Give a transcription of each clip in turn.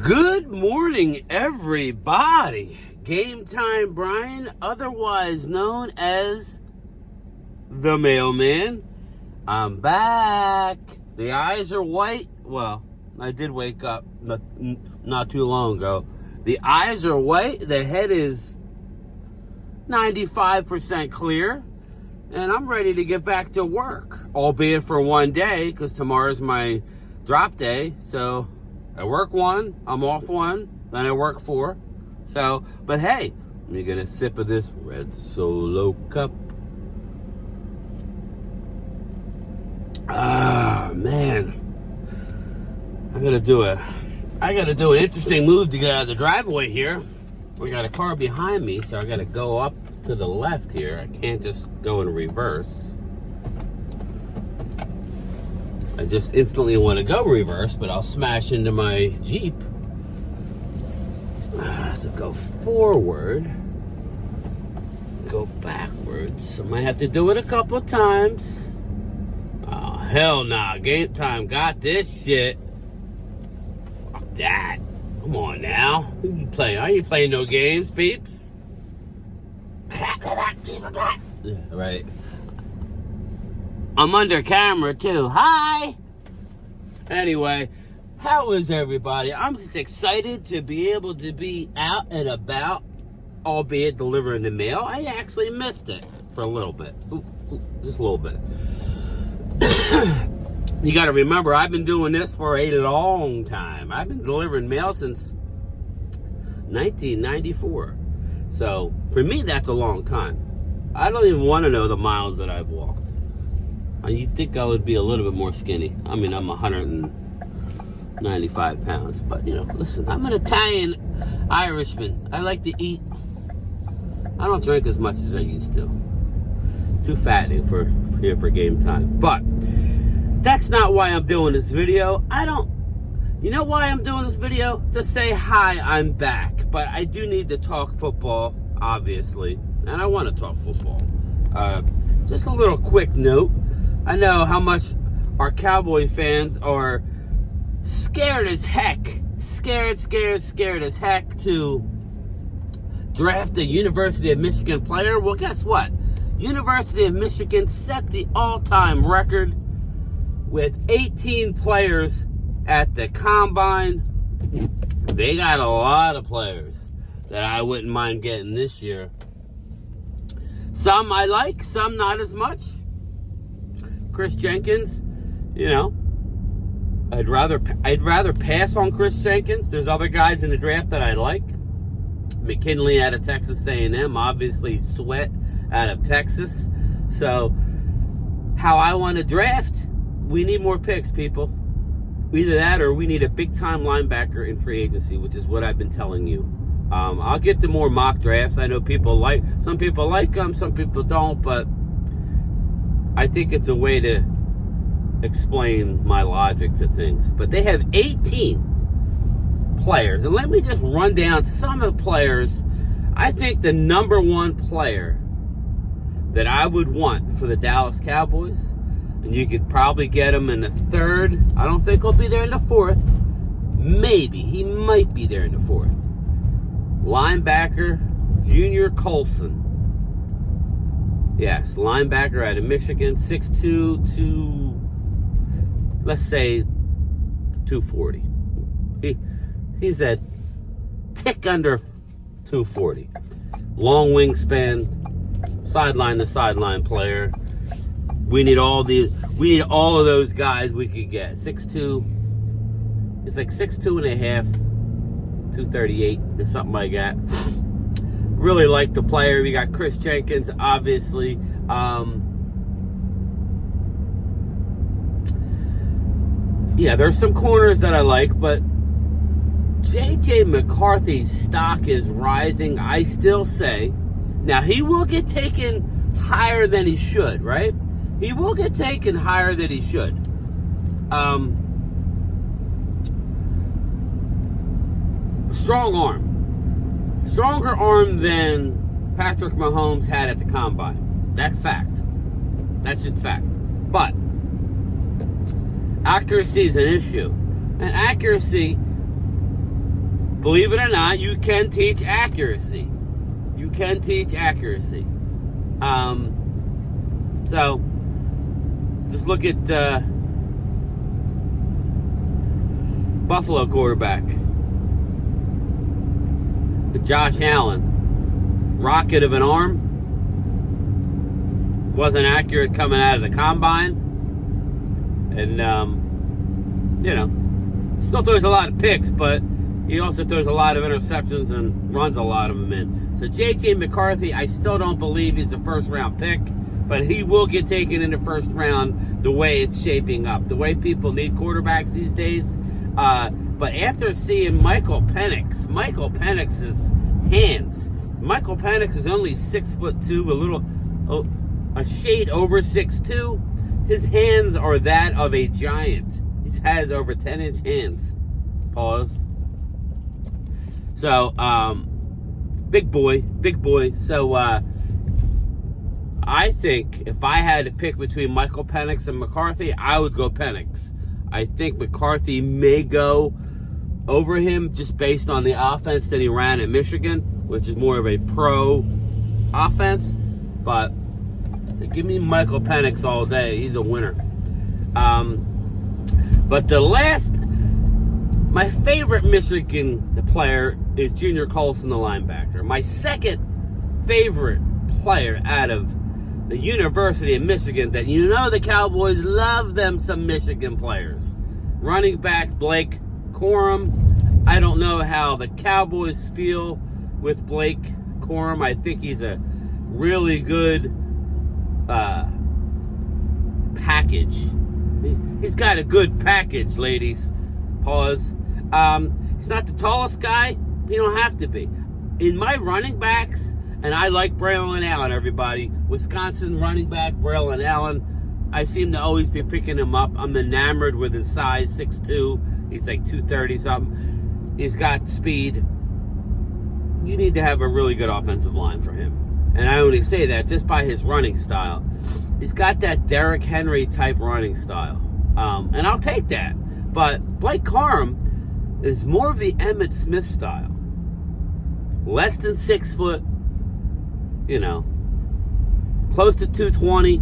Good morning, everybody. Game Time Brian, otherwise known as the Mailman. I'm back. The eyes are white. Well, I did wake up not too long ago. The eyes are white. The head is 95% clear. And I'm ready to get back to work, albeit for one day, because tomorrow's my drop day. So I work one, I'm off one, then I work four. So, but hey, let me get a sip of this red Solo cup. Ah, man. I gotta do an interesting move to get out of the driveway here. We got a car behind me, so I gotta go up to the left here. I can't just go in reverse. I just instantly want to go reverse, but I'll smash into my Jeep. So go forward, go backwards. I might have to do it a couple of times. Oh, hell nah. Game Time got this shit. Fuck that. Come on now. Who you playing? Are you playing no games, peeps? Right. I'm under camera too. Hi. Anyway, how is everybody? I'm just excited to be able to be out and about, albeit delivering the mail. I actually missed it for a little bit. Just a little bit. You got to remember, I've been doing this for a long time. I've been delivering mail since 1994. So, for me, that's a long time. I don't even want to know the miles that I've walked. You'd think I would be a little bit more skinny. I mean, I'm 195 pounds. But, you know, listen, I'm an Italian Irishman. I like to eat. I don't drink as much as I used to. Too fattening for here for game time. But that's not why I'm doing this video. You know why I'm doing this video? To say hi, I'm back. But I do need to talk football, obviously. And I want to talk football. Just a little quick note. I know how much our Cowboy fans are scared as heck. Scared as heck to draft a University of Michigan player. Well, guess what? University of Michigan set the all-time record with 18 players at the combine. They got a lot of players that I wouldn't mind getting this year. Some I like, some not as much. Chris Jenkins, you know, I'd rather pass on Chris Jenkins. There's other guys in the draft that I like. McKinley out of Texas A&M, obviously Sweat out of Texas. So, how I want to draft, we need more picks, people. Either that or we need a big-time linebacker in free agency, which is what I've been telling you. I'll get to more mock drafts. I know some people like them, some people don't, but I think it's a way to explain my logic to things. But they have 18 players. And let me just run down some of the players. I think the number one player that I would want for the Dallas Cowboys, and you could probably get him in the third. I don't think he'll be there in the fourth. Maybe. He might be there in the fourth. Linebacker, Junior Coulson. Yes, linebacker out of Michigan, 6'2", let's say 240. He's a tick under 240. Long wingspan, sideline to sideline player. We need all of those guys we could get. 6'2", it's like 6'2 and a half, 238 or something like that. Really like the player. We got Chris Jenkins, obviously. Yeah, there's some corners that I like, but J.J. McCarthy's stock is rising, I still say. Now, he will get taken higher than he should, right? He will get taken higher than he should. Strong arm. Stronger arm than Patrick Mahomes had at the combine. That's fact. That's just fact. But accuracy is an issue. And accuracy believe it or not, you can teach accuracy. You can teach accuracy. So, just look at Buffalo quarterback, Josh Allen. Rocket of an arm. Wasn't accurate coming out of the combine. And, still throws a lot of picks, but he also throws a lot of interceptions and runs a lot of them in. So J.J. McCarthy, I still don't believe he's a first-round pick, but he will get taken in the first round the way it's shaping up, the way people need quarterbacks these days. But after seeing Michael Penix's hands, Michael Penix is only 6'2", a shade over 6'2". His hands are that of a giant. He has over 10-inch hands. Pause. So, big boy. So, I think if I had to pick between Michael Penix and McCarthy, I would go Penix. I think McCarthy may go over him just based on the offense that he ran at Michigan, which is more of a pro offense. But give me Michael Penix all day. He's a winner. But my favorite Michigan player is Junior Coulson, the linebacker. My second favorite player out of the University of Michigan, that the Cowboys love them some Michigan players. Running back Blake Corum. I don't know how the Cowboys feel with Blake Corum. I think he's a really good package. He's got a good package, ladies. Pause. He's not the tallest guy. He don't have to be. In my running backs, and I like Braylon Allen, everybody. Wisconsin running back Braylon Allen. I seem to always be picking him up. I'm enamored with his size, 6'2". He's like 230 something. He's got speed. You need to have a really good offensive line for him. And I only say that just by his running style. He's got that Derrick Henry type running style. And I'll take that. But Blake Corum is more of the Emmitt Smith style. Less than 6 foot. Close to 220.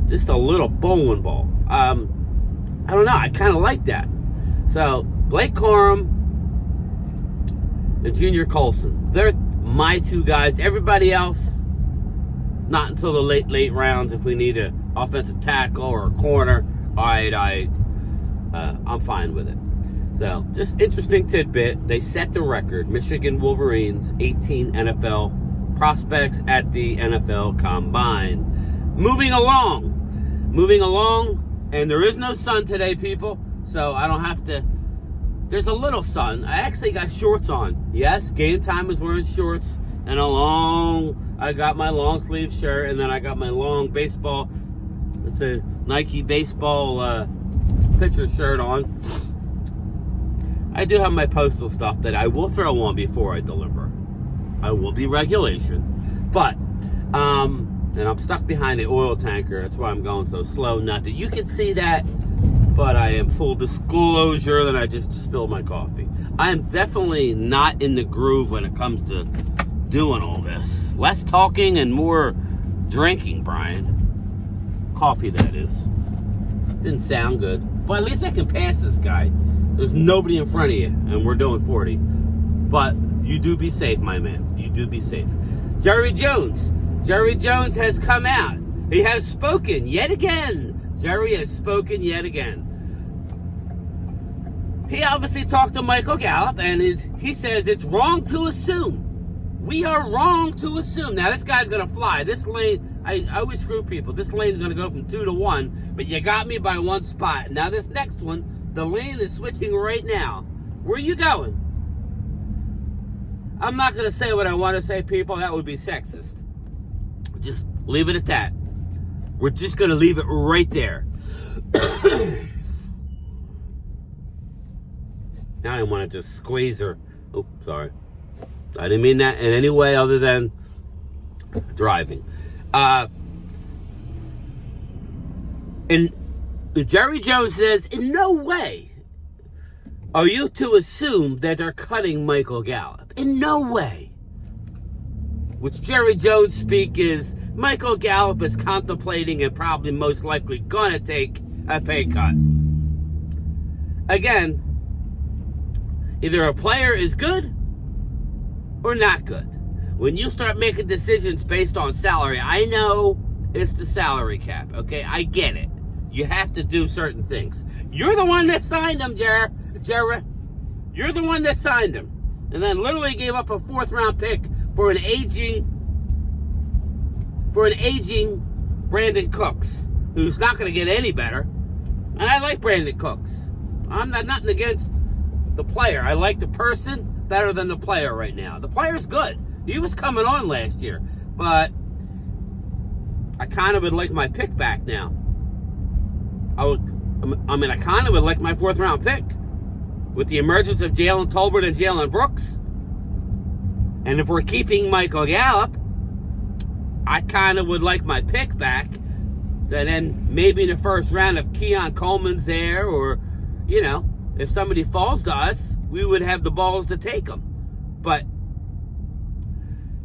Just a little bowling ball. I don't know. I kind of like that. So, Blake Corum and Junior Coulson. They're my two guys. Everybody else, not until the late rounds. If we need an offensive tackle or a corner, I'm fine with it. So, just interesting tidbit. They set the record. Michigan Wolverines, 18 NFL prospects at the NFL Combine. Moving along, and there is no sun today, people, so I don't have to. There's a little sun. I actually got shorts on. Yes, game time is wearing shorts and I got my long sleeve shirt, and then I got my long baseball. It's a Nike baseball pitcher shirt on. I do have my postal stuff that I will throw on before I deliver. I will be regulation. But, and I'm stuck behind the oil tanker. That's why I'm going so slow. Not that you can see that, but I am full disclosure that I just spilled my coffee. I am definitely not in the groove when it comes to doing all this. Less talking and more drinking, Brian. Coffee, that is. Didn't sound good. But at least I can pass this guy. There's nobody in front of you, and we're doing 40. But you do be safe, my man. You do be safe. Jerry Jones. Jerry Jones has come out. He has spoken yet again. Jerry has spoken yet again. He obviously talked to Michael Gallup, and he says it's wrong to assume. We are wrong to assume. Now, this guy's going to fly. This lane, I always screw people. This lane's going to go from 2 to 1, but you got me by one spot. Now, this next one, the lane is switching right now. Where are you going? I'm not going to say what I want to say, people. That would be sexist. Just leave it at that. We're just going to leave it right there. Now I want to just squeeze her. Oh, sorry. I didn't mean that in any way other than driving. And Jerry Jones says, in no way are you to assume that they're cutting Michael Gallup? In no way. Which Jerry Jones speak is, Michael Gallup is contemplating and probably most likely going to take a pay cut. Again, either a player is good or not good. When you start making decisions based on salary, I know it's the salary cap, okay? I get it. You have to do certain things. You're the one that signed him, Jerry. You're the one that signed him. And then literally gave up a 4th-round pick for an aging Brandon Cooks, who's not going to get any better. And I like Brandon Cooks. I'm not nothing against the player. I like the person better than the player right now. The player's good. He was coming on last year, but I kind of would like my pick back now. I kind of would like my 4th-round pick with the emergence of Jalen Tolbert and Jalen Brooks. And if we're keeping Michael Gallup, I kind of would like my pick back. And then maybe in the 1st round, if Keon Coleman's there, or, if somebody falls to us, we would have the balls to take them. But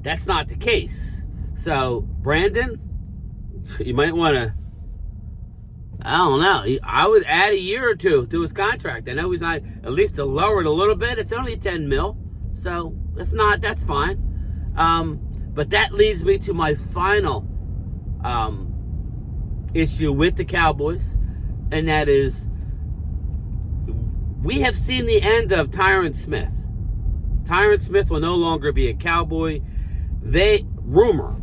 that's not the case. So, Brandon, you might want to, I don't know. I would add a year or two to his contract. I know he's not, at least to lower it a little bit. It's only $10 million. So, if not, that's fine. But that leads me to my final issue with the Cowboys. And that is, we have seen the end of Tyron Smith. Tyron Smith will no longer be a Cowboy. Rumor.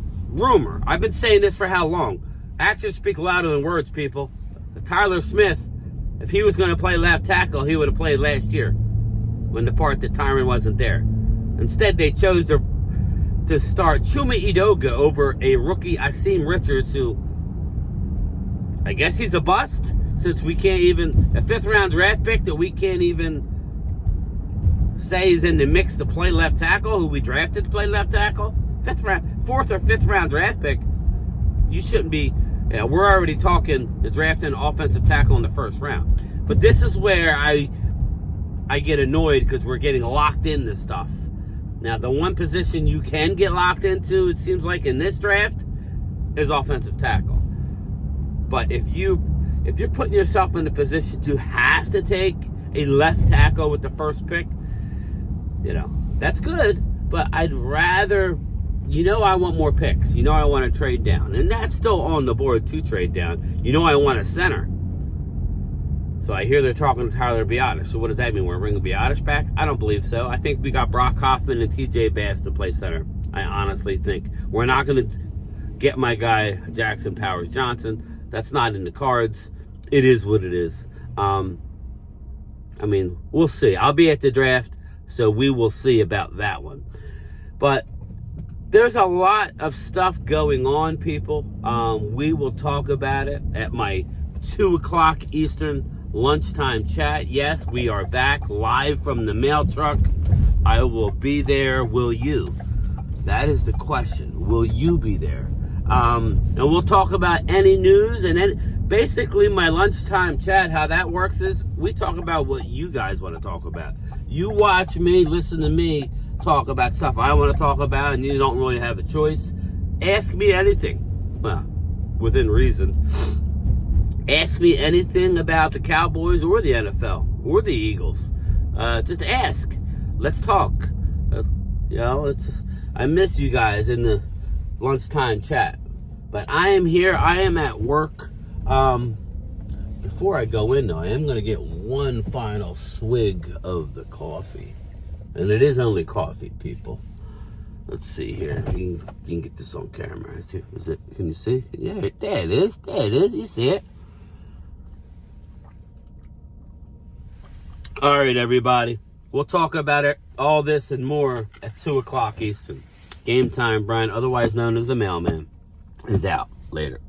I've been saying this for how long? Actions speak louder than words, people. Tyler Smith, if he was going to play left tackle, he would have played last year when the part that Tyron wasn't there. Instead, they chose to start Chuma Edoga over a rookie, Asim Richards, who I guess he's a bust, since we can't even, a 5th-round draft pick that we can't even say is in the mix to play left tackle, who we drafted to play left tackle. 4th or 5th-round draft pick. You shouldn't be, we're already talking the drafting offensive tackle in the 1st round. But this is where I get annoyed, because we're getting locked into stuff. Now, the one position you can get locked into, it seems like in this draft, is offensive tackle. But if you're putting yourself in a position to have to take a left tackle with the 1st pick, that's good. But I'd rather, I want more picks. I want to trade down. And that's still on the board to trade down. I want a center. So I hear they're talking to Tyler Biadasz. So what does that mean? We're bringing Biadasz back? I don't believe so. I think we got Brock Hoffman and TJ Bass to play center. I honestly think. We're not going to get my guy, Jackson Powers Johnson. That's not in the cards. It is what it is. We'll see. I'll be at the draft, so we will see about that one. But there's a lot of stuff going on, people. We will talk about it at my 2 o'clock Eastern lunchtime chat. Yes, we are back live from the mail truck. I will be there. Will you? That is the question. Will you be there? And we'll talk about any news, and then basically my lunchtime chat, how that works is we talk about what you guys want to talk about. You watch me, listen to me talk about stuff I want to talk about, and you don't really have a choice. Ask me anything. Well, within reason. Ask me anything about the Cowboys or the NFL or the Eagles. Just ask. Let's talk. I miss you guys in the lunchtime chat. But I am here. I am at work. Before I go in, though, I am going to get one final swig of the coffee. And it is only coffee, people. Let's see here. You can get this on camera. Is it? Can you see? Yeah, there it is. There it is. You see it. All right, everybody. We'll talk about it, all this and more at 2 o'clock Eastern. Game time, Brian, otherwise known as the mailman, is out. Later.